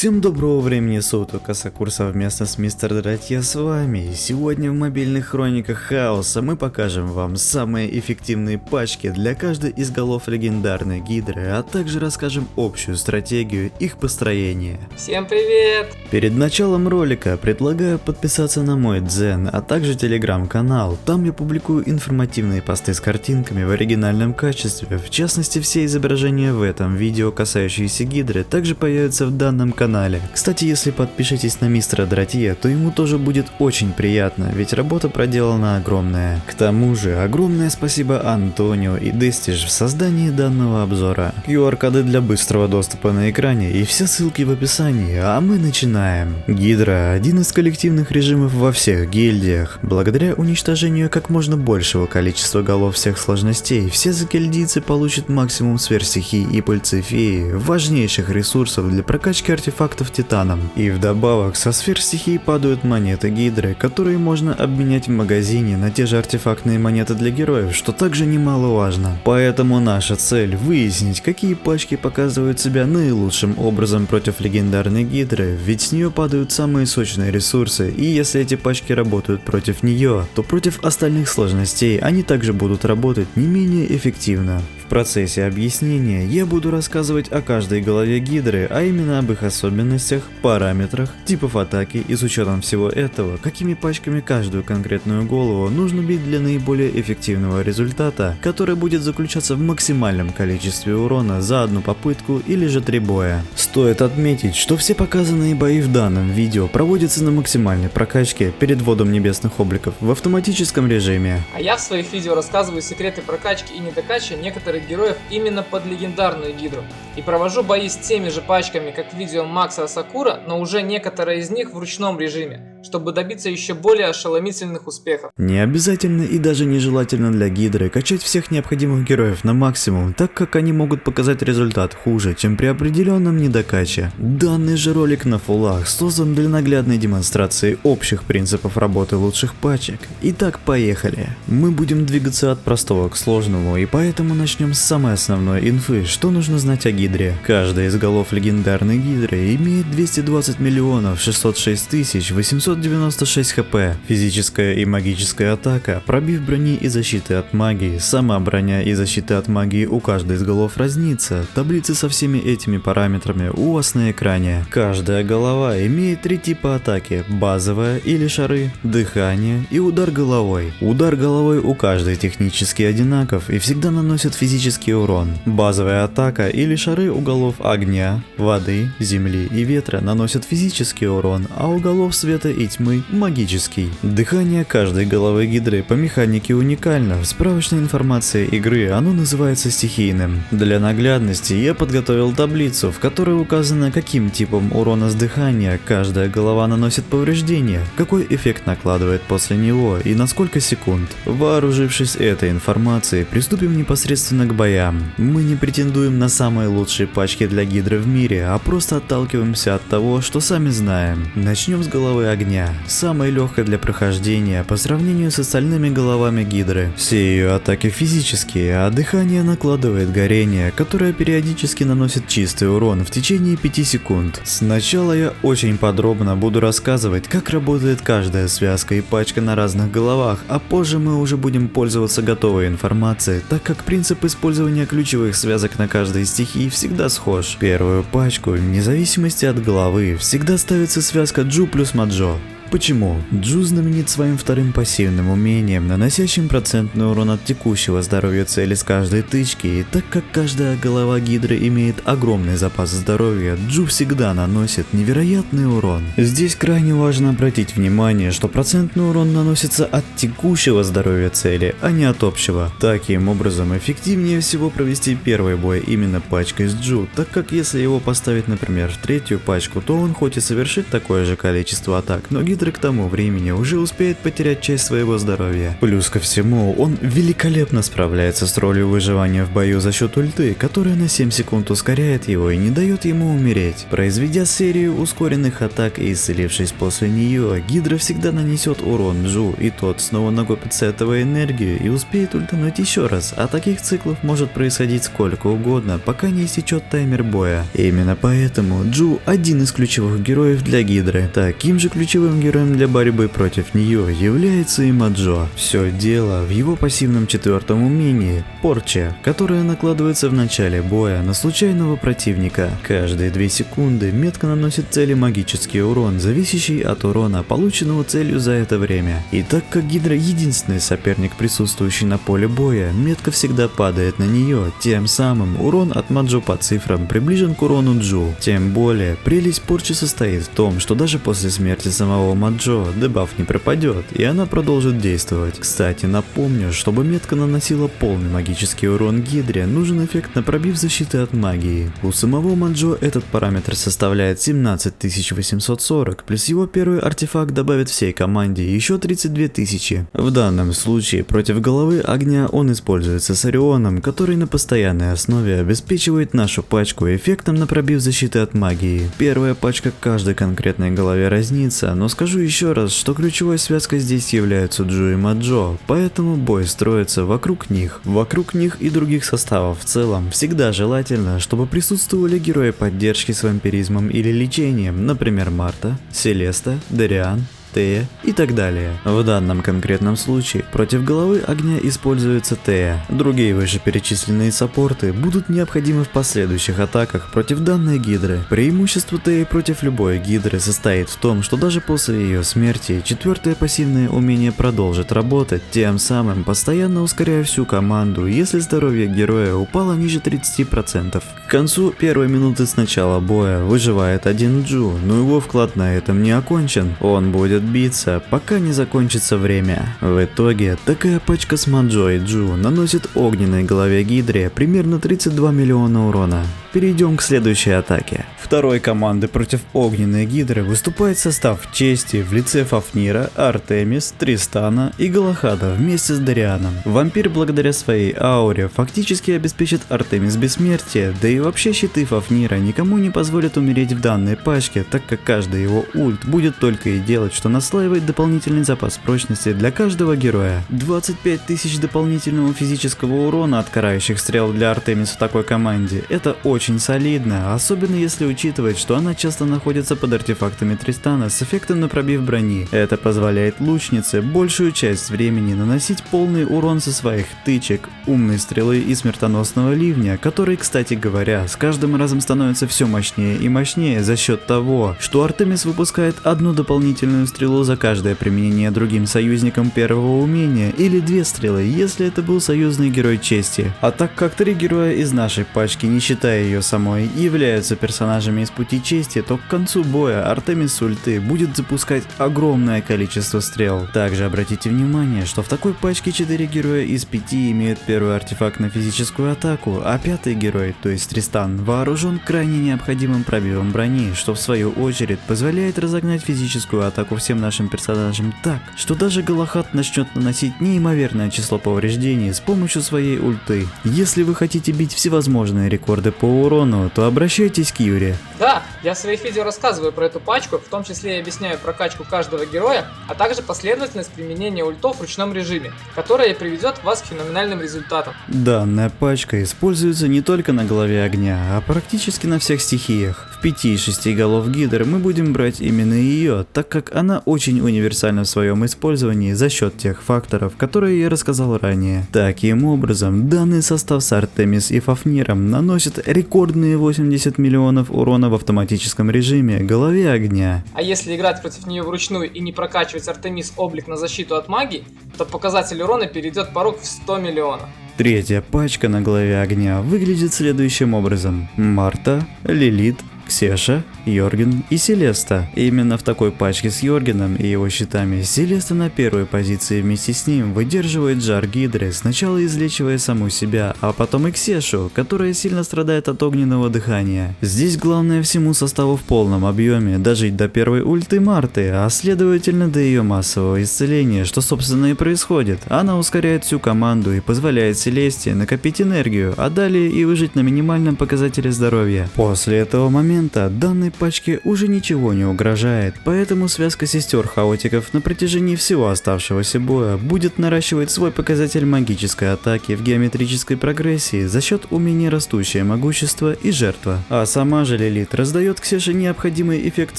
Всем доброго времени суток, Асакур совместно с Мистер Дратья с вами. И сегодня в мобильных хрониках хаоса мы покажем вам самые эффективные пачки для каждой из голов легендарной гидры, а также расскажем общую стратегию их построения. Всем привет! Перед началом ролика предлагаю подписаться на мой дзен, а также телеграм-канал. Там я публикую информативные посты с картинками в оригинальном качестве. В частности, все изображения в этом видео, касающиеся гидры, также появятся в данном канале. Кстати, если подпишитесь на Мистера Дратье, то ему тоже будет очень приятно, ведь работа проделана огромная. К тому же, огромное спасибо Антонио и Дестиж в создании данного обзора. QR-коды для быстрого доступа на экране и все ссылки в описании, а мы начинаем. Гидра – один из коллективных режимов во всех гильдиях. Благодаря уничтожению как можно большего количества голов всех сложностей, все загильдийцы получат максимум сверхстихий и пыльцы феи, важнейших ресурсов для прокачки артефактов титаном. И вдобавок со сверхстихий падают монеты гидры, которые можно обменять в магазине на те же артефактные монеты для героев, что также немаловажно. Поэтому наша цель выяснить, какие пачки показывают себя наилучшим образом против легендарной гидры, ведь с нее падают самые сочные ресурсы, и если эти пачки работают против нее, то против остальных сложностей они также будут работать не менее эффективно. В процессе объяснения я буду рассказывать о каждой голове гидры, а именно об их особенностях, параметрах, типов атаки и с учетом всего этого, какими пачками каждую конкретную голову нужно бить для наиболее эффективного результата, который будет заключаться в максимальном количестве урона за одну попытку или же 3 боя. Стоит отметить, что все показанные бои в данном видео проводятся на максимальной прокачке перед вводом небесных обликов в автоматическом режиме. А я в своих видео рассказываю секреты прокачки и недокачки некоторых героев именно под легендарную гидру. И провожу бои с теми же пачками, как в видео Макса Асакура, но уже некоторые из них в ручном режиме, чтобы добиться еще более ошеломительных успехов. Не обязательно и даже нежелательно для гидры качать всех необходимых героев на максимум, так как они могут показать результат хуже, чем при определенном недокаче. Данный же ролик на фуллах создан для наглядной демонстрации общих принципов работы лучших пачек. Итак, поехали. Мы будем двигаться от простого к сложному, и поэтому начнем с самой основной инфы, что нужно знать о гидре. Каждая из голов легендарной гидры имеет 220 миллионов 606 тысяч 896 хп. Физическая и магическая атака, пробив брони и защиты от магии, сама броня и защита от магии у каждой из голов разнится. Таблицы со всеми этими параметрами у вас на экране. Каждая голова имеет 3 типа атаки: базовая или шары, дыхание и удар головой. Удар головой у каждой технически одинаков и всегда наносит физический урон. Базовая атака или шары у голов огня, воды, земли и ветра наносят физический урон, а у голов света и тьмы магический. Дыхание каждой головы гидры по механике уникально. В справочной информации игры оно называется стихийным. Для наглядности я подготовил таблицу, в которой указано, каким типом урона с дыхания каждая голова наносит повреждения, какой эффект накладывает после него и на сколько секунд. Вооружившись этой информацией, приступим непосредственно к боям. Мы не претендуем на самые лучшие пачки для гидры в мире, а просто отталкиваемся от того, что сами знаем. Начнем с головы огня, самой легкой для прохождения по сравнению с остальными головами гидры. Все ее атаки физические, а дыхание накладывает горение, которое периодически наносит чистый урон в течение 5 секунд. Сначала я очень подробно буду рассказывать, как работает каждая связка и пачка на разных головах, а позже мы уже будем пользоваться готовой информацией, так как принцип использования ключевых связок на каждой стихии всегда схож. Первую пачку, вне зависимости от головы, всегда ставится связка Джу плюс Маджо. Почему? Джу знаменит своим вторым пассивным умением, наносящим процентный урон от текущего здоровья цели с каждой тычки, и так как каждая голова гидры имеет огромный запас здоровья, Джу всегда наносит невероятный урон. Здесь крайне важно обратить внимание, что процентный урон наносится от текущего здоровья цели, а не от общего. Таким образом, эффективнее всего провести первый бой именно пачкой с Джу, так как если его поставить, например, в третью пачку, то он хоть и совершит такое же количество атак, но гидра Гидра к тому времени уже успеет потерять часть своего здоровья. Плюс ко всему, он великолепно справляется с ролью выживания в бою за счет ульты, которая на 7 секунд ускоряет его и не дает ему умереть. Произведя серию ускоренных атак и исцелившись после нее, Гидра всегда нанесет урон Джу, и тот снова накопит с этого энергию и успеет ультануть еще раз, а таких циклов может происходить сколько угодно, пока не истечет таймер боя. И именно поэтому Джу один из ключевых героев для Гидры. Таким же ключевым героем для борьбы против нее является и Маджо. Все дело в его пассивном четвертом умении – Порча, которая накладывается в начале боя на случайного противника. Каждые 2 секунды метка наносит цели магический урон, зависящий от урона, полученного целью за это время. И так как Гидра единственный соперник, присутствующий на поле боя, метка всегда падает на нее, тем самым урон от Маджо по цифрам приближен к урону Джу. Тем более, прелесть Порчи состоит в том, что даже после смерти самого Маджо дебаф не пропадет, и она продолжит действовать. Кстати, напомню, чтобы метка наносила полный магический урон Гидре, нужен эффект на пробив защиты от магии. У самого Маджо этот параметр составляет 17840, плюс его первый артефакт добавит всей команде еще 32 тысячи. В данном случае против головы огня он используется с Орионом, который на постоянной основе обеспечивает нашу пачку эффектом на пробив защиты от магии. Первая пачка к каждой конкретной голове разнится, но скажу еще раз, что ключевой связкой здесь являются Джу и Маджо, поэтому бой строится вокруг них. Вокруг них и других составов в целом всегда желательно, чтобы присутствовали герои поддержки с вампиризмом или лечением, например Марта, Селеста, Дариан, Тея и так далее. В данном конкретном случае против головы огня используется Тея. Другие вышеперечисленные саппорты будут необходимы в последующих атаках против данной Гидры. Преимущество Теи против любой Гидры состоит в том, что даже после ее смерти четвертое пассивное умение продолжит работать, тем самым постоянно ускоряя всю команду, если здоровье героя упало ниже 30%. К концу первой минуты с начала боя выживает один Джу, но его вклад на этом не окончен. Он будет биться, пока не закончится время. В итоге, такая пачка с Маджо и Джу наносит огненной голове Гидре примерно 32 миллиона урона. Перейдем к следующей атаке. Второй команды против огненной Гидры выступает состав Чести в лице Фафнира, Артемис, Тристана и Галахада вместе с Дарианом. Вампир благодаря своей ауре фактически обеспечит Артемис бессмертие, да и вообще щиты Фафнира никому не позволят умереть в данной пачке, так как каждый его ульт будет только и делать, что наслаивать дополнительный запас прочности для каждого героя. 25 тысяч дополнительного физического урона от карающих стрел для Артемис в такой команде – это очень солидно, особенно если учитывать, что она часто находится под артефактами Тристана с эффектом на пробив брони. Это позволяет лучнице большую часть времени наносить полный урон со своих тычек, умной стрелы и смертоносного ливня, который, кстати говоря, с каждым разом становится все мощнее и мощнее за счет того, что Артемис выпускает одну дополнительную стрелу за каждое применение другим союзникам первого умения, или 2 стрелы, если это был союзный герой Чести. А так как 3 героя из нашей пачки, не считая ее самой, являются персонажами из Пути Чести, то к концу боя Артемис с ульты будет запускать огромное количество стрел. Также обратите внимание, что в такой пачке 4 героя из 5 имеют первый артефакт на физическую атаку, а 5-й герой, то есть Тристан, вооружен крайне необходимым пробивом брони, что в свою очередь позволяет разогнать физическую атаку всем нашим персонажам так, что даже Галахад начнет наносить неимоверное число повреждений с помощью своей ульты. Если вы хотите бить всевозможные рекорды по урону, то обращайтесь к Юре. Да, я в своих видео рассказываю про эту пачку, в том числе и объясняю прокачку каждого героя, а также последовательность применения ультов в ручном режиме, которая приведет вас к феноменальным результатам. Данная пачка используется не только на голове огня, а практически на всех стихиях. В 5 из 6 голов Гидр мы будем брать именно ее, так как она очень универсальна в своем использовании за счет тех факторов, которые я рассказал ранее. Таким образом, данный состав с Артемис и Фафниром наносит рекордные 80 миллионов урона в автоматическом режиме голове огня. А если играть против нее вручную и не прокачивать Артемис облик на защиту от магии, то показатель урона перейдет порог в 100 миллионов. Третья пачка на голове огня выглядит следующим образом. Марта, Лилит, Ксеша, Йорген и Селеста. Именно в такой пачке с Йоргеном и его щитами Селеста на первой позиции вместе с ним выдерживает жар Гидры, сначала излечивая саму себя, а потом и Ксешу, которая сильно страдает от огненного дыхания. Здесь главное всему составу в полном объеме дожить до первой ульты Марты, а следовательно до ее массового исцеления, что собственно и происходит. Она ускоряет всю команду и позволяет Селесте накопить энергию, а далее и выжить на минимальном показателе здоровья. После этого момента данной пачке уже ничего не угрожает, поэтому связка сестер-хаотиков на протяжении всего оставшегося боя будет наращивать свой показатель магической атаки в геометрической прогрессии за счет умения растущее могущество и жертва. А сама же Лилит раздает Ксеше необходимый эффект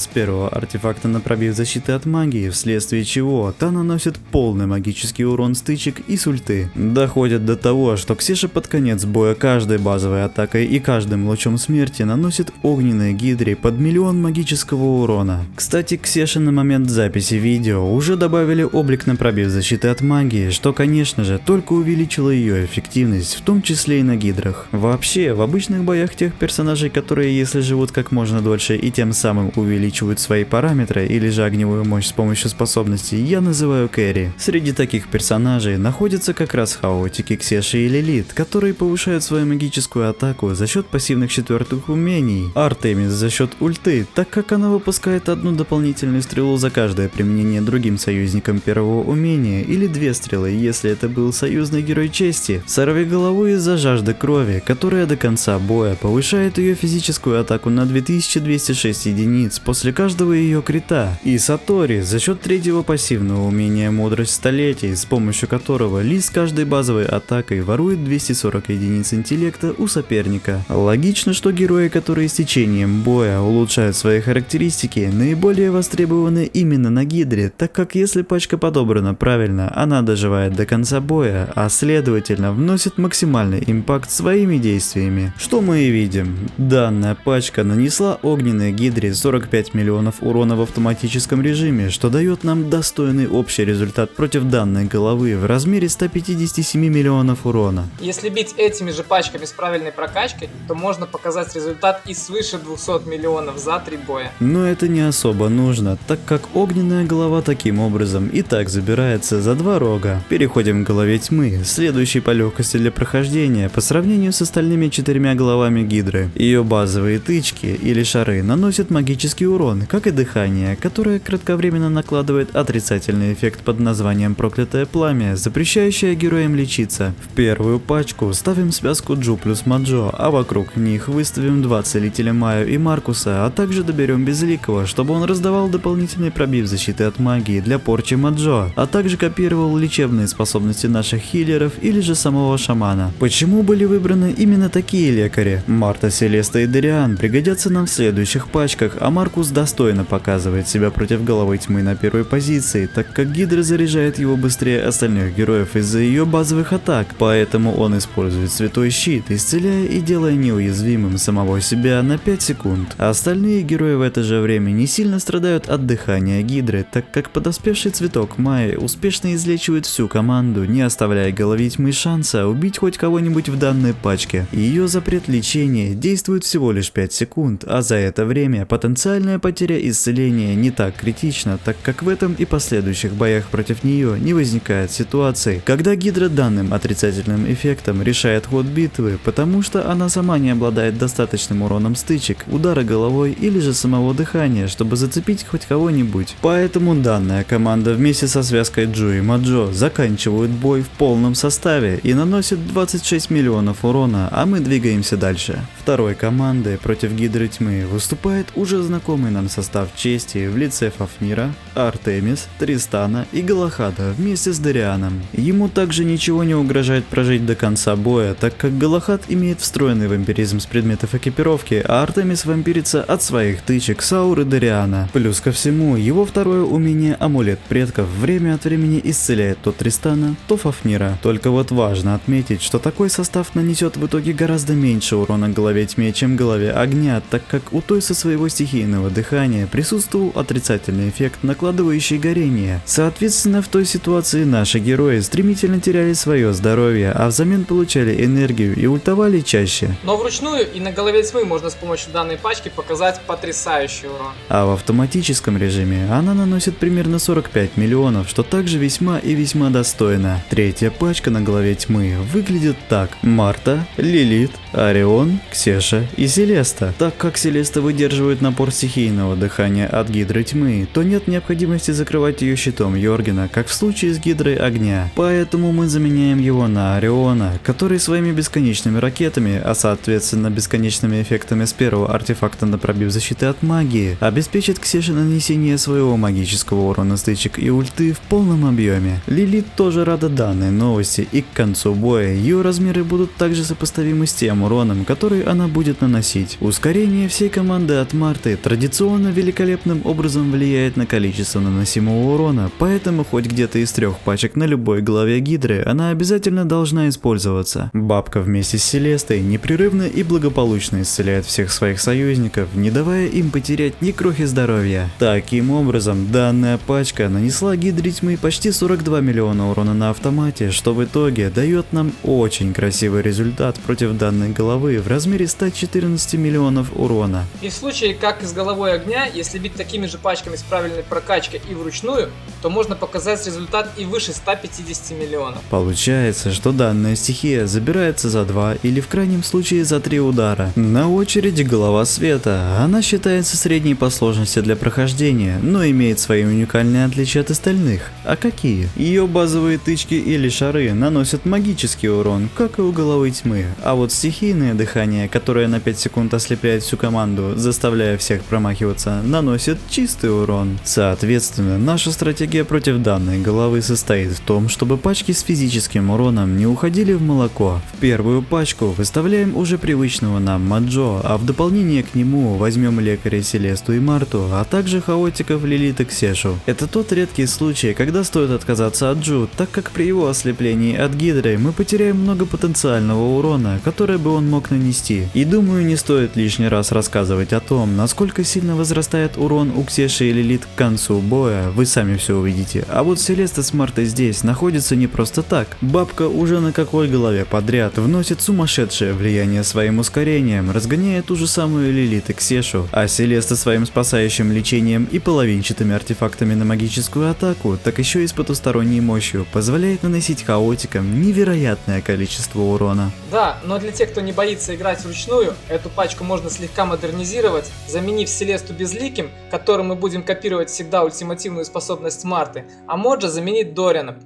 с первого артефакта на пробив защиты от магии, вследствие чего та наносит полный магический урон стычек и с ульты. Доходит до того, что Ксеша под конец боя каждой базовой атакой и каждым лучом смерти наносит огненной гидре под 1 000 000 магического урона. Кстати, Ксеше на момент записи видео уже добавили облик на пробив защиты от магии, что конечно же только увеличило ее эффективность, в том числе и на гидрах. Вообще, в обычных боях тех персонажей, которые если живут как можно дольше и тем самым увеличивают свои параметры или же огневую мощь с помощью способностей, я называю кэрри. Среди таких персонажей находятся как раз хаотики Ксеши и Лилит, которые повышают свою магическую атаку за счет пассивных четвертых умений. Артемис за счет ульты, так как она выпускает одну дополнительную стрелу за каждое применение другим союзникам первого умения или 2 стрелы, если это был союзный герой чести. Сорвиголову из-за жажды крови, которая до конца боя повышает ее физическую атаку на 2206 единиц после каждого ее крита. И Сатори за счет третьего пассивного умения Мудрость Столетий, с помощью которого Ли с каждой базовой атакой ворует 240 единиц интеллекта у соперника. Логично, что герои, которые с течением боя улучшают свои характеристики, наиболее востребованы именно на гидре, так как если пачка подобрана правильно, она доживает до конца боя, а следовательно вносит максимальный импакт своими действиями. Что мы и видим. Данная пачка нанесла огненной гидре 45 миллионов урона в автоматическом режиме, что дает нам достойный общий результат против данной головы в размере 157 миллионов урона. Если бить этими же пачками с правильной прокачкой, то можно показать результат и свыше 200 миллионов за 3 боя. Но это не особо нужно, так как огненная голова таким образом и так забирается за 2 рога. Переходим к голове тьмы, следующей по легкости для прохождения по сравнению с остальными 4 головами гидры. Ее базовые тычки или шары наносят магический урон, как и дыхание, которое кратковременно накладывает отрицательный эффект под названием Проклятое Пламя, запрещающее героям лечиться. В первую пачку ставим связку Джу плюс Маджо, а вокруг них выставим 2 целителя Майю и Маркуса, а также доберем Безликого, чтобы он раздавал дополнительный пробив защиты от магии для порчи Маджо, а также копировал лечебные способности наших хиллеров или же самого шамана. Почему были выбраны именно такие лекари? Марта, Селеста и Дариан пригодятся нам в следующих пачках, а Маркус достойно показывает себя против головы тьмы на первой позиции, так как гидра заряжает его быстрее остальных героев из-за ее базовых атак, поэтому он использует святой щит, исцеляя и делая неуязвимым самого себя на 5 секунд. А остальные герои в это же время не сильно страдают от дыхания гидры, так как подоспевший цветок Майи успешно излечивает всю команду, не оставляя голове тьмы шанса убить хоть кого-нибудь в данной пачке. Ее запрет лечения действует всего лишь 5 секунд, а за это время потенциальная потеря исцеления не так критична, так как в этом и последующих боях против нее не возникает ситуации, когда гидра данным отрицательным эффектом решает ход битвы, потому что она сама не обладает достаточным уроном стычек, удара головой или же самого дыхания, чтобы зацепить хоть кого-нибудь. Поэтому данная команда вместе со связкой Джу и Маджо заканчивают бой в полном составе и наносят 26 миллионов урона, а мы двигаемся дальше. Второй командой против гидры тьмы выступает уже знакомый нам состав чести в лице Фафнира, Артемис, Тристана и Галахада вместе с Дарианом. Ему также ничего не угрожает прожить до конца боя, так как Галахад имеет встроенный вампиризм с предметов экипировки, а Артемис вампирится от своих тычек с ауры Дариана. Плюс ко всему, его второе умение Амулет Предков время от времени исцеляет то Тристана, то Фафнира. Только вот важно отметить, что такой состав нанесет в итоге гораздо меньше урона голове тьме, чем голове огня, так как у той со своего стихийного дыхания присутствовал отрицательный эффект, накладывающий горение. Соответственно, в той ситуации наши герои стремительно теряли свое здоровье, а взамен получали энергию и ультовали чаще. Но вручную и на голове тьмы можно с помощью данного данной пачки показать потрясающий урон. А в автоматическом режиме она наносит примерно 45 миллионов, что также весьма и весьма достойно. Третья пачка на главе тьмы выглядит так: Марта, Лилит, Орион, Ксеша и Селеста. Так как Селеста выдерживает напор стихийного дыхания от Гидры тьмы, то нет необходимости закрывать ее щитом Йоргена, как в случае с Гидрой огня. Поэтому мы заменяем его на Ориона, который своими бесконечными ракетами, а соответственно бесконечными эффектами с первого артефакта на пробив защиты от магии, обеспечит Ксеше нанесение своего магического урона стычек и ульты в полном объеме. Лилит тоже рада данной новости, и к концу боя ее размеры будут также сопоставимы с тем уроном, который она будет наносить. Ускорение всей команды от Марты традиционно великолепным образом влияет на количество наносимого урона, поэтому хоть где-то из 3 пачек на любой голове Гидры она обязательно должна использоваться. Бабка вместе с Селестой непрерывно и благополучно исцеляет всех своих союзников, не давая им потерять ни крохи здоровья. Таким образом, данная пачка нанесла Гидре тьмы почти 42 миллиона урона на автомате, что в итоге дает нам очень красивый результат против данной головы в размере 114 миллионов урона. И в случае, как и с головой огня, если бить такими же пачками с правильной прокачкой и вручную, то можно показать результат и выше 150 миллионов. Получается, что данная стихия забирается за 2 или в крайнем случае за 3 удара. На очереди голова света. Она считается средней по сложности для прохождения, но имеет свои уникальные отличия от остальных. А какие? Ее базовые тычки или шары наносят магический урон, как и у головы тьмы, а вот стихийное дыхание, которое на 5 секунд ослепляет всю команду, заставляя всех промахиваться, наносит чистый урон. Соответственно, наша стратегия против данной головы состоит в том, чтобы пачки с физическим уроном не уходили в молоко. В первую пачку выставляем уже привычного нам Маджо, а в дополнение к нему возьмем лекаря Селесту и Марту, а также хаотиков Лилит и Ксешу. Это тот редкий случай, когда стоит отказаться от Джу, так как при его ослеплении от Гидры мы потеряем много потенциального урона, который бы он мог нанести. И думаю, не стоит лишний раз рассказывать о том, насколько сильно возрастает урон у Ксеши и Лилит к концу боя, вы сами все увидите. А вот Селеста с Мартой здесь находится не просто так. Бабка уже на какой голове подряд вносит сумасшедшее влияние своим ускорением, разгоняя ту же самую Лилит и Ксешу, а Селеста своим спасающим лечением и половинчатыми артефактами на магическую атаку, так еще и с потусторонней мощью, позволяет наносить хаотикам невероятное количество урона. Да, но для тех, кто не боится играть вручную, эту пачку можно слегка модернизировать, заменив Селесту безликим, которым мы будем копировать всегда ультимативную способность Марты, а Моджа заменит Дориана.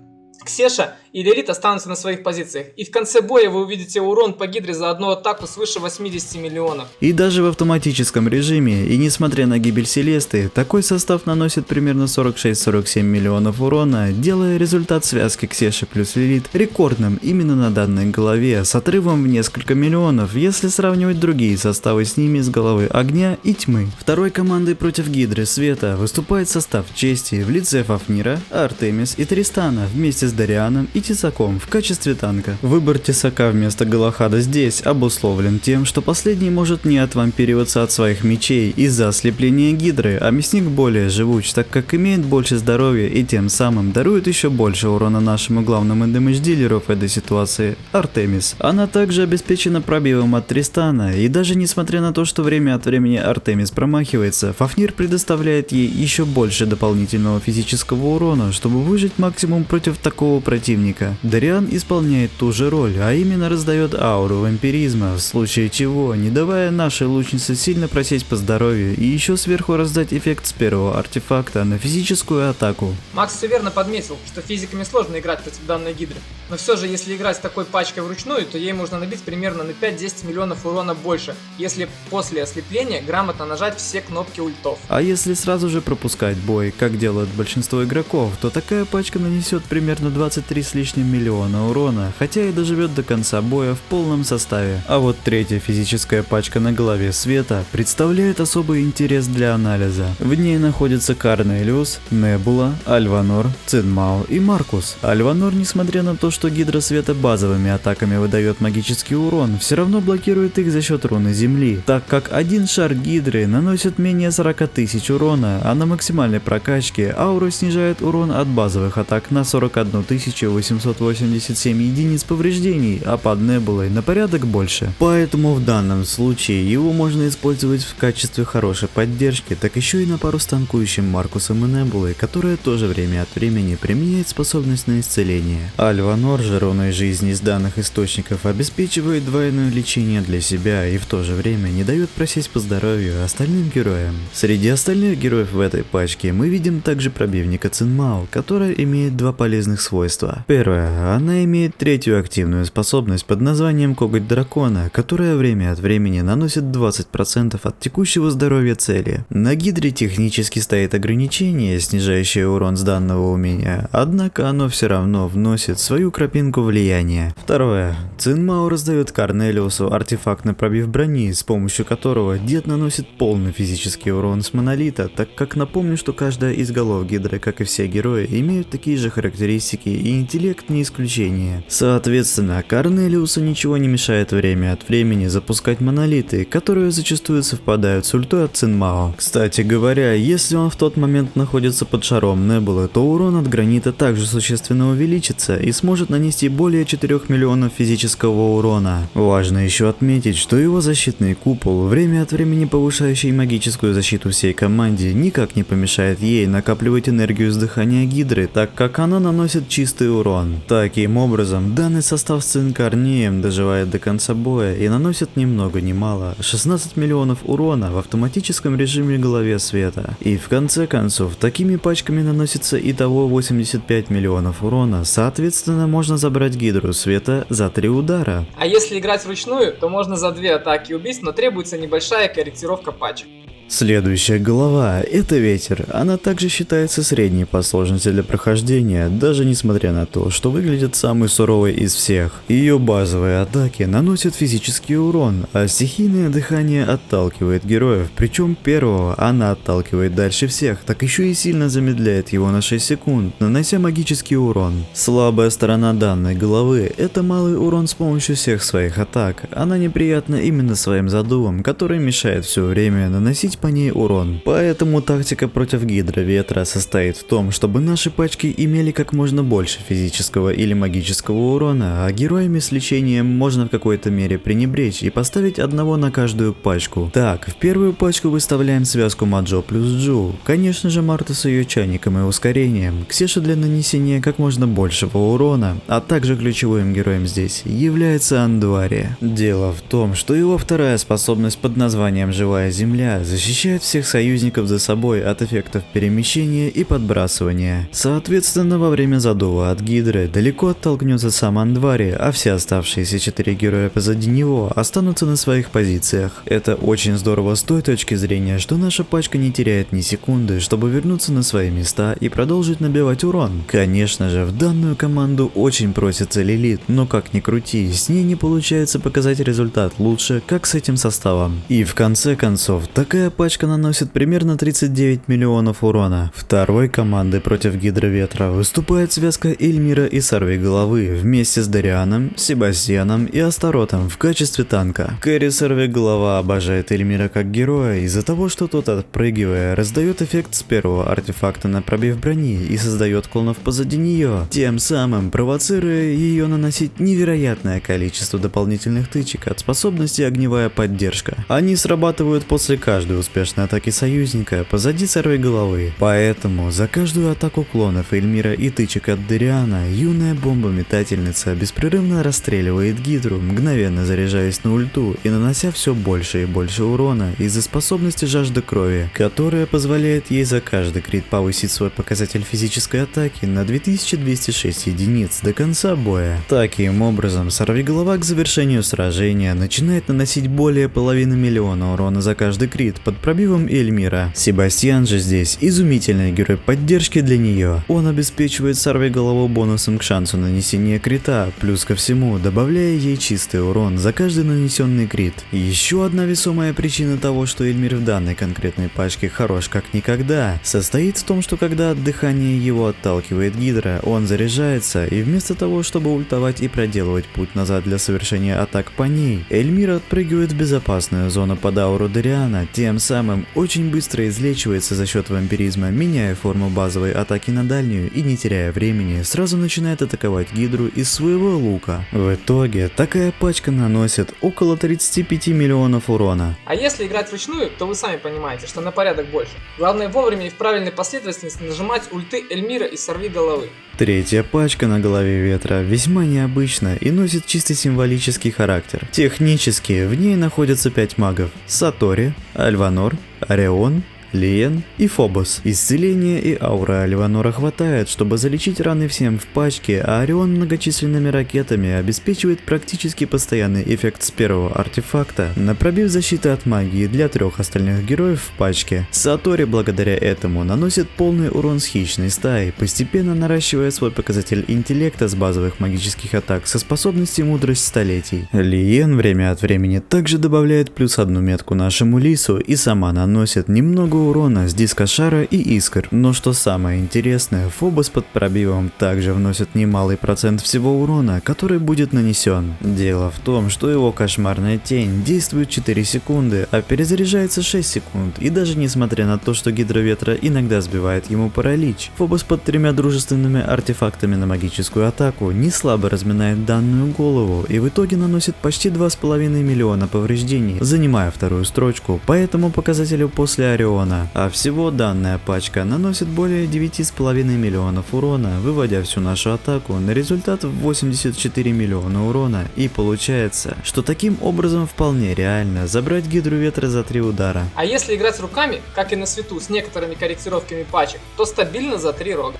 Ксеша и Лилит останутся на своих позициях, и в конце боя вы увидите урон по Гидре за одну атаку свыше 80 миллионов. И даже в автоматическом режиме, и несмотря на гибель Селесты, такой состав наносит примерно 46-47 миллионов урона, делая результат связки Ксеши плюс Лилит рекордным именно на данной голове, с отрывом в несколько миллионов, если сравнивать другие составы с ними с головы огня и тьмы. Второй командой против Гидры света выступает состав чести в лице Фафнира, Артемис и Тристана вместе с Дарианом и Тесаком в качестве танка. Выбор Тесака вместо Галахада здесь обусловлен тем, что последний может не отвампириваться от своих мечей из-за ослепления Гидры, а мясник более живуч, так как имеет больше здоровья и тем самым дарует еще больше урона нашему главному дэмэдж-дилеру в этой ситуации – Артемис. Она также обеспечена пробивом от Тристана, и даже несмотря на то, что время от времени Артемис промахивается, Фафнир предоставляет ей еще больше дополнительного физического урона, чтобы выжить максимум против такого противника. Дариан исполняет ту же роль, а именно раздает ауру вампиризма, в случае чего, не давая нашей лучнице сильно просесть по здоровью и еще сверху раздать эффект с первого артефакта на физическую атаку. Макс все верно подметил, что физиками сложно играть против данной Гидры, но все же если играть с такой пачкой вручную, то ей можно набить примерно на 5-10 миллионов урона больше, если после ослепления грамотно нажать все кнопки ультов. А если сразу же пропускать бой, как делают большинство игроков, то такая пачка нанесет примерно 23 с лишним миллиона урона, хотя и доживет до конца боя в полном составе. А вот третья физическая пачка на голове света представляет особый интерес для анализа. В ней находятся Корнелиус, Небула, Альванор, Цинмао и Маркус. Альванор, несмотря на то, что Гидра света базовыми атаками выдает магический урон, все равно блокирует их за счет руны земли, так как один шар Гидры наносит менее 40 тысяч урона, а на максимальной прокачке аура снижает урон от базовых атак на 41 800 887 единиц повреждений, а под Небулой на порядок больше. Поэтому в данном случае его можно использовать в качестве хорошей поддержки, так еще и на пару с танкующим Маркусом и Небулой, которая тоже время от времени применяет способность на исцеление. Альванор же руной жизни из данных источников обеспечивает двойное лечение для себя и в то же время не дает просесть по здоровью остальным героям. Среди остальных героев в этой пачке мы видим также пробивника Цинмао, которая имеет два полезных свойства. Первое, она имеет третью активную способность под названием Коготь Дракона, которая время от времени наносит 20% от текущего здоровья цели. На Гидре технически стоит ограничение, снижающее урон с данного умения, однако оно все равно вносит свою крапинку влияния. Второе, Цинмао раздает Корнелиусу артефактный пробив брони, с помощью которого дед наносит полный физический урон с монолита, так как напомню, что каждая из голов Гидры, как и все герои, имеют такие же характеристики и интеллект не исключение. Соответственно, Корнелиусу ничего не мешает время от времени запускать монолиты, которые зачастую совпадают с ультой от Цинмао. Кстати говоря, если он в тот момент находится под шаром Небулы, то урон от гранита также существенно увеличится и сможет нанести более 4 миллионов физического урона. Важно еще отметить, что его защитный купол, время от времени повышающий магическую защиту всей команде, никак не помешает ей накапливать энергию с дыхания Гидры, так как она наносит чистый урон. Таким образом, данный состав с Инкарнием доживает до конца боя и наносит ни много ни мало 16 миллионов урона в автоматическом режиме голове света. И в конце концов, такими пачками наносится итого 85 миллионов урона, соответственно можно забрать Гидру света за 3 удара. А если играть вручную, то можно за 2 атаки убийств, но требуется небольшая корректировка пачек. Следующая голова – это ветер. Она также считается средней по сложности для прохождения, даже несмотря на то, что выглядит самой суровой из всех. Ее базовые атаки наносят физический урон, а стихийное дыхание отталкивает героев, причем первого она отталкивает дальше всех, так еще и сильно замедляет его на 6 секунд, нанося магический урон. Слабая сторона данной головы – это малый урон с помощью всех своих атак. Она неприятна именно своим задувом, который мешает все время наносить по ней урон. Поэтому тактика против Гидры Ветра состоит в том, чтобы наши пачки имели как можно больше физического или магического урона, а героями с лечением можно в какой-то мере пренебречь и поставить одного на каждую пачку. Так, в первую пачку выставляем связку Маджо плюс Джу, конечно же Марту с ее чайником и ускорением, Ксеша для нанесения как можно большего урона, а также ключевым героем здесь является Андвари. Дело в том, что его вторая способность под названием Живая Земля защищает всех союзников за собой от эффектов перемещения и подбрасывания. Соответственно, во время задува от Гидры далеко оттолкнется сам Андвари, а все оставшиеся 4 героя позади него останутся на своих позициях. Это очень здорово с той точки зрения, что наша пачка не теряет ни секунды, чтобы вернуться на свои места и продолжить набивать урон. Конечно же, в данную команду очень просится Лилит, но как ни крути, с ней не получается показать результат лучше, как с этим составом. И в конце концов, такая пачка наносит примерно 39 миллионов урона. Второй командой против Гидры Ветра выступает связка Эльмира и Сорвиголовы вместе с Дарианом, Себастьяном и Астаротом в качестве танка. Кэрри Сорвиголова обожает Эльмира как героя из-за того, что тот, отпрыгивая, раздает эффект с первого артефакта на пробив брони и создает клонов позади нее, тем самым провоцируя ее наносить невероятное количество дополнительных тычек от способности огневая поддержка. Они срабатывают после каждой успешной атаки союзника позади Сорвиголовы. Поэтому за каждую атаку клонов Эльмира и тычек от Дариана юная бомба-метательница беспрерывно расстреливает Гидру, мгновенно заряжаясь на ульту и нанося все больше и больше урона из-за способности жажда крови, которая позволяет ей за каждый крит повысить свой показатель физической атаки на 2206 единиц до конца боя. Таким образом, Сорвиголова к завершению сражения начинает наносить более половины миллиона урона за каждый крит под пробивом Эльмира. Себастьян же здесь изумительный герой поддержки для нее. Он обеспечивает Сорвиголову бонусом к шансу нанесения крита, плюс ко всему добавляя ей чистый урон за каждый нанесенный крит. Еще одна весомая причина того, что Эльмир в данной конкретной пачке хорош как никогда, состоит в том, что когда от дыхания его отталкивает Гидра, он заряжается, и вместо того, чтобы ультовать и проделывать путь назад для совершения атак по ней, Эльмир отпрыгивает в безопасную зону под ауру Дариана, тем самым очень быстро излечивается за счет вампиризма, меняя форму базовой атаки на дальнюю и не теряя времени, сразу начинает атаковать гидру из своего лука. В итоге такая пачка наносит около 35 миллионов урона. А если играть вручную, то вы сами понимаете, что на порядок больше. Главное вовремя и в правильной последовательности нажимать ульты Эльмира и Сорви Головы. Третья пачка на голове ветра весьма необычна и носит чисто символический характер. Технически в ней находятся 5 магов: Сатори, Альванор, Орион, Лиен и Фобос. Исцеления и аура Альванора хватает, чтобы залечить раны всем в пачке, а Орион многочисленными ракетами обеспечивает практически постоянный эффект с первого артефакта, напробив защиты от магии для 3 остальных героев в пачке. Сатори благодаря этому наносит полный урон с хищной стаи, постепенно наращивая свой показатель интеллекта с базовых магических атак со способностью мудрость столетий. Лиен время от времени также добавляет плюс 1 метку нашему лису и сама наносит немного урона с диска шара и искр, но что самое интересное, Фобос под пробивом также вносит немалый процент всего урона, который будет нанесен. Дело в том, что его кошмарная тень действует 4 секунды, а перезаряжается 6 секунд, и даже несмотря на то, что гидра ветра иногда сбивает ему паралич, Фобос под 3 дружественными артефактами на магическую атаку не слабо разминает данную голову и в итоге наносит почти 2,5 миллиона повреждений, занимая вторую строчку по этому показателю после Ориона. А всего данная пачка наносит более 9,5 миллионов урона, выводя всю нашу атаку на результат в 84 миллиона урона, и получается, что таким образом вполне реально забрать гидру ветра за 3 удара. А если играть руками, как и на свету с некоторыми корректировками пачек, то стабильно за 3 рога.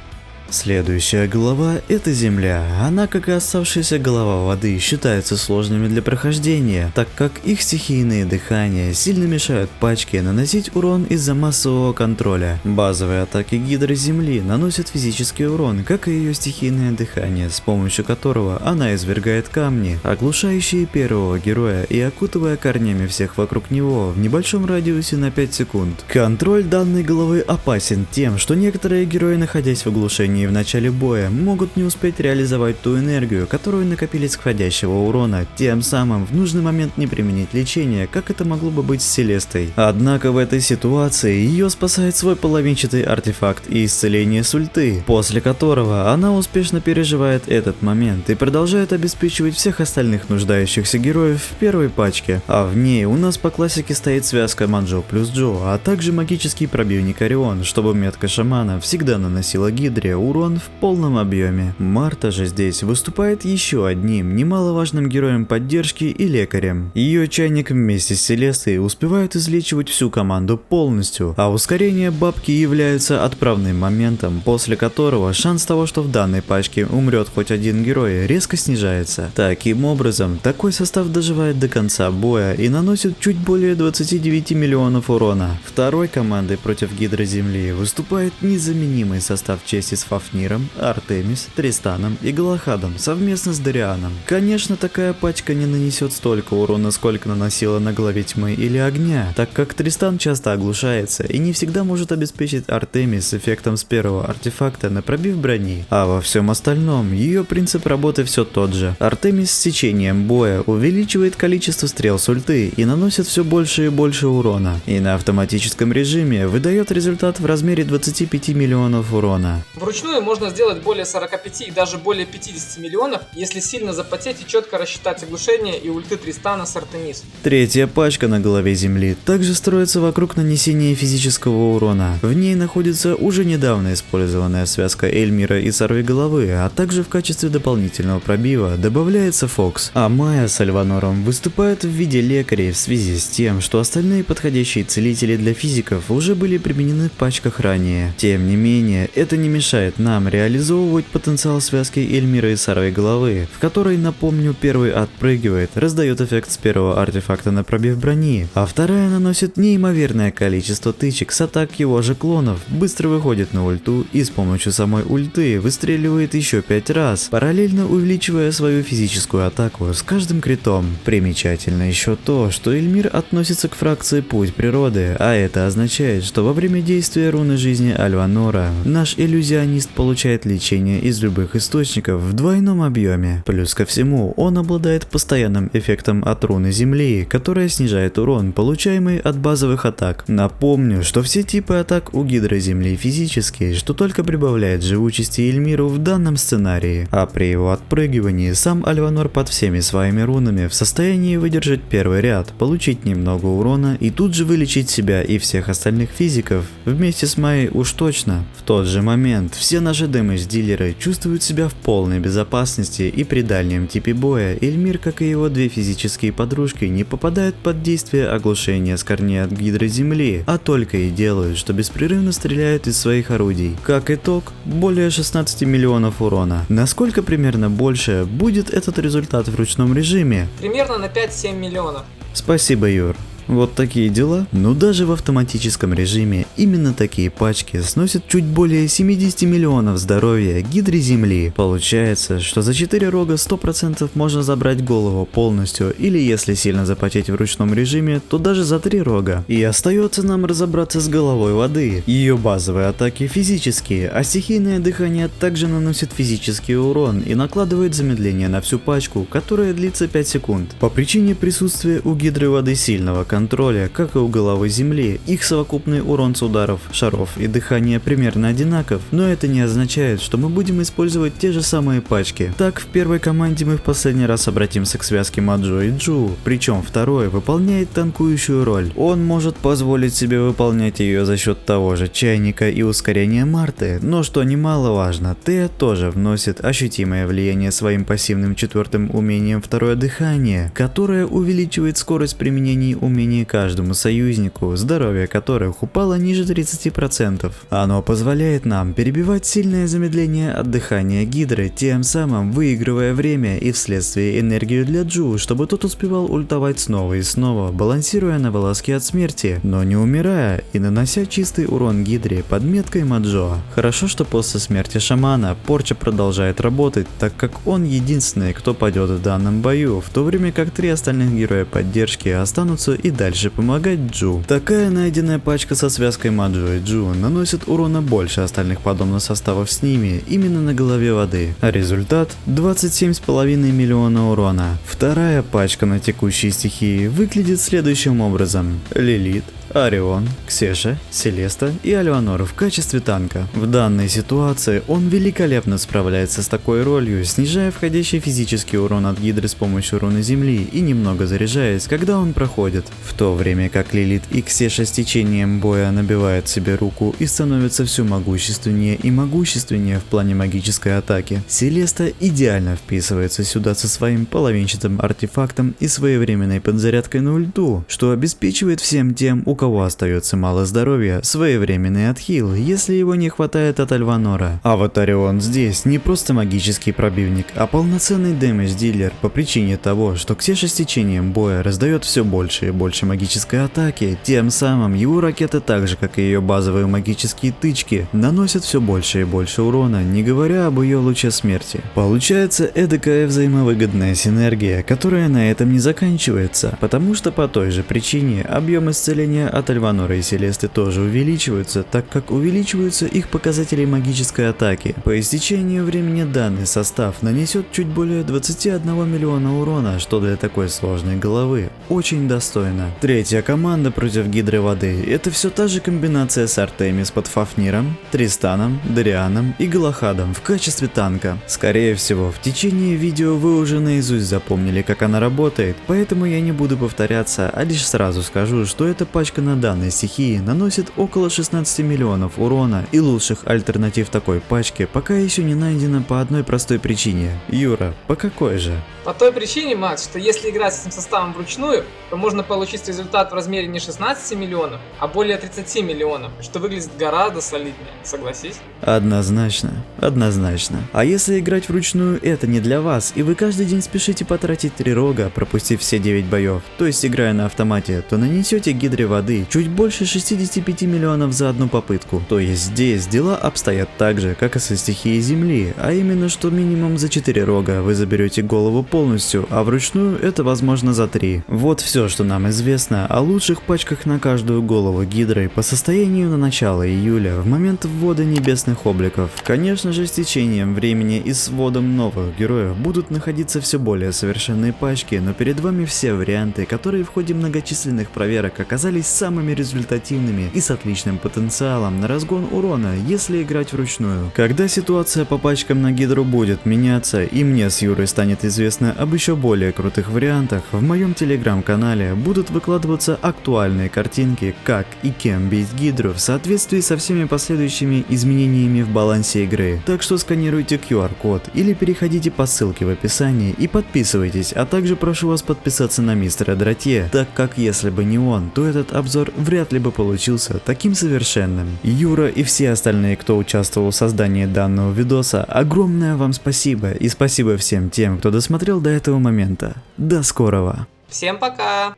Следующая глава — это земля. Она, как и оставшаяся голова воды, считается сложными для прохождения, так как их стихийные дыхания сильно мешают пачке наносить урон из-за массового контроля. Базовые атаки гидры земли наносят физический урон, как и ее стихийное дыхание, с помощью которого она извергает камни, оглушающие первого героя и окутывая корнями всех вокруг него в небольшом радиусе на 5 секунд. Контроль данной головы опасен тем, что некоторые герои, находясь в оглушении в начале боя, могут не успеть реализовать ту энергию, которую накопили с входящего урона, тем самым в нужный момент не применить лечение, как это могло бы быть с Селестой. Однако в этой ситуации ее спасает свой половинчатый артефакт и исцеление с ульты, после которого она успешно переживает этот момент и продолжает обеспечивать всех остальных нуждающихся героев в первой пачке, а в ней у нас по классике стоит связка Манджо плюс Джо, а также магический пробивник Орион, чтобы метка шамана всегда наносила гидре урон в полном объеме. Марта же здесь выступает еще одним немаловажным героем поддержки и лекарем. Ее чайник вместе с Селестой успевают излечивать всю команду полностью, а ускорение бабки является отправным моментом, после которого шанс того, что в данной пачке умрет хоть один герой, резко снижается. Таким образом, такой состав доживает до конца боя и наносит чуть более 29 миллионов урона. Второй командой против гидры земли выступает незаменимый состав чести с Фафниром, Артемис, Тристаном и Галахадом совместно с Дарианом. Конечно, такая пачка не нанесет столько урона, сколько наносила на главе тьмы или огня, так как Тристан часто оглушается и не всегда может обеспечить Артемис эффектом с первого артефакта на пробив брони, а во всем остальном ее принцип работы все тот же. Артемис с течением боя увеличивает количество стрел с ульты и наносит все больше и больше урона, и на автоматическом режиме выдает результат в размере 25 миллионов урона. Вручную можно сделать более 45 и даже более 50 миллионов, если сильно запотеть и четко рассчитать оглушение и ульты Тристана с Артемис. Третья пачка на голове земли также строится вокруг нанесения физического урона. В ней находится уже недавно использованная связка Эльмира и Сорвиголовы, а также в качестве дополнительного пробива добавляется Фокс. А Майя с Альванором выступают в виде лекарей в связи с тем, что остальные подходящие целители для физиков уже были применены в пачках ранее. Тем не менее, это не мешает нам реализовывать потенциал связки Эльмира и Сорвиголовы, в которой, напомню, первый отпрыгивает, раздает эффект с первого артефакта на пробив брони, а вторая наносит неимоверное количество тычек с атак его же клонов, быстро выходит на ульту и с помощью самой ульты выстреливает еще 5 раз, параллельно увеличивая свою физическую атаку с каждым критом. Примечательно еще то, что Эльмир относится к фракции Путь Природы, а это означает, что во время действия руны жизни Альванора наш иллюзионист боист получает лечение из любых источников в двойном объеме. Плюс ко всему, он обладает постоянным эффектом от руны Земли, которая снижает урон, получаемый от базовых атак. Напомню, что все типы атак у Гидры Земли физические, что только прибавляет живучести Эльмиру в данном сценарии, а при его отпрыгивании сам Альванор под всеми своими рунами в состоянии выдержать первый ряд, получить немного урона и тут же вылечить себя и всех остальных физиков, вместе с Майей уж точно. В тот же момент все наши дэмэдж-дилеры чувствуют себя в полной безопасности, и при дальнем типе боя Эльмир, как и его две физические подружки, не попадают под действие оглушения с корней от Гидры Земли, а только и делают, что беспрерывно стреляют из своих орудий. Как итог, более 16 миллионов урона. Насколько примерно больше будет этот результат в ручном режиме? Примерно на 5-7 миллионов. Спасибо, Юр. Вот такие дела. Но даже в автоматическом режиме именно такие пачки сносят чуть более 70 миллионов здоровья Гидре Земли. Получается, что за 4 рога 100% можно забрать голову полностью, или если сильно запотеть в ручном режиме, то даже за 3 рога. И остается нам разобраться с головой воды. Ее базовые атаки физические, а стихийное дыхание также наносит физический урон и накладывает замедление на всю пачку, которая длится 5 секунд. По причине присутствия у Гидры воды сильного контроля, как и у головы Земли, их совокупный урон с ударов, шаров и дыхания примерно одинаков, но это не означает, что мы будем использовать те же самые пачки. Так, в первой команде мы в последний раз обратимся к связке Маджо и Джу, причем второй выполняет танкующую роль. Он может позволить себе выполнять ее за счет того же чайника и ускорения Марты, но что немаловажно, Тея тоже вносит ощутимое влияние своим пассивным четвертым умением второе дыхание, которое увеличивает скорость применения умений каждому союзнику, здоровье которых упало ниже 30%. Оно позволяет нам перебивать сильное замедление от дыхания Гидры, тем самым выигрывая время и вследствие энергию для Джу, чтобы тот успевал ультовать снова и снова, балансируя на волоске от смерти, но не умирая и нанося чистый урон Гидре под меткой Маджо. Хорошо, что после смерти шамана порча продолжает работать, так как он единственный, кто падет в данном бою, в то время как 3 остальных героя поддержки останутся и дальше помогать Джу. Такая найденная пачка со связкой Маджо и Джу наносит урона больше остальных подобных составов с ними, именно на голове воды. А результат 27,5 миллиона урона. Вторая пачка на текущей стихии выглядит следующим образом. Лилит, Орион, Ксеша, Селеста и Альванор в качестве танка. В данной ситуации он великолепно справляется с такой ролью, снижая входящий физический урон от Гидры с помощью руны Земли и немного заряжаясь, когда он проходит. В то время как Лилит и Ксеша с течением боя набивают себе руку и становятся все могущественнее и могущественнее в плане магической атаки, Селеста идеально вписывается сюда со своим половинчатым артефактом и своевременной подзарядкой на ульту, что обеспечивает всем тем, у кого остается мало здоровья, своевременный отхил, если его не хватает от Альванора. А вот Орион здесь не просто магический пробивник, а полноценный дэмэдж-дилер по причине того, что Ксеша с течением боя раздает все больше и больше магической атаки, тем самым его ракеты, так же как и ее базовые магические тычки, наносят все больше и больше урона, не говоря об ее луче смерти. Получается эдакая взаимовыгодная синергия, которая на этом не заканчивается, потому что по той же причине объем исцеления от Альванора и Селесты тоже увеличиваются, так как увеличиваются их показатели магической атаки. По истечению времени данный состав нанесет чуть более 21 миллиона урона, что для такой сложной головы очень достойно. Третья команда против Гидры воды — это все та же комбинация с Артемис под Фафниром, Тристаном, Дарианом и Галахадом в качестве танка. Скорее всего, в течение видео вы уже наизусть запомнили, как она работает, поэтому я не буду повторяться, а лишь сразу скажу, что эта пачка на данной стихии наносит около 16 миллионов урона, и лучших альтернатив такой пачке пока еще не найдено по одной простой причине. Юра, по какой же? По той причине, Макс, что если играть с этим составом вручную, то можно получить результат в размере не 16 миллионов, а более 30 миллионов, что выглядит гораздо солиднее, согласись? Однозначно, однозначно. А если играть вручную это не для вас, и вы каждый день спешите потратить 3 рога, пропустив все 9 боев, то есть играя на автомате, то нанесете Гидре воды воды чуть больше 65 миллионов за одну попытку. То есть здесь дела обстоят так же, как и со стихией земли, а именно, что минимум за 4 рога вы заберете голову полностью, а вручную это возможно за 3. Вот все, что нам известно о лучших пачках на каждую голову гидры по состоянию на начало июля в момент ввода небесных обликов. Конечно же, с течением времени и с вводом новых героев будут находиться все более совершенные пачки, но перед вами все варианты, которые в ходе многочисленных проверок оказались самыми результативными и с отличным потенциалом на разгон урона, если играть вручную. Когда ситуация по пачкам на гидру будет меняться и мне с Юрой станет известно об еще более крутых вариантах, в моем телеграм-канале будут выкладываться актуальные картинки, как и кем бить гидру в соответствии со всеми последующими изменениями в балансе игры. Так что сканируйте QR-код или переходите по ссылке в описании и подписывайтесь, а также прошу вас подписаться на мистера Дратье, так как если бы не он, то этот обзор вряд ли бы получился таким совершенным. Юра и все остальные, кто участвовал в создании данного видоса, огромное вам спасибо и спасибо всем тем, кто досмотрел до этого момента. До скорого! Всем пока!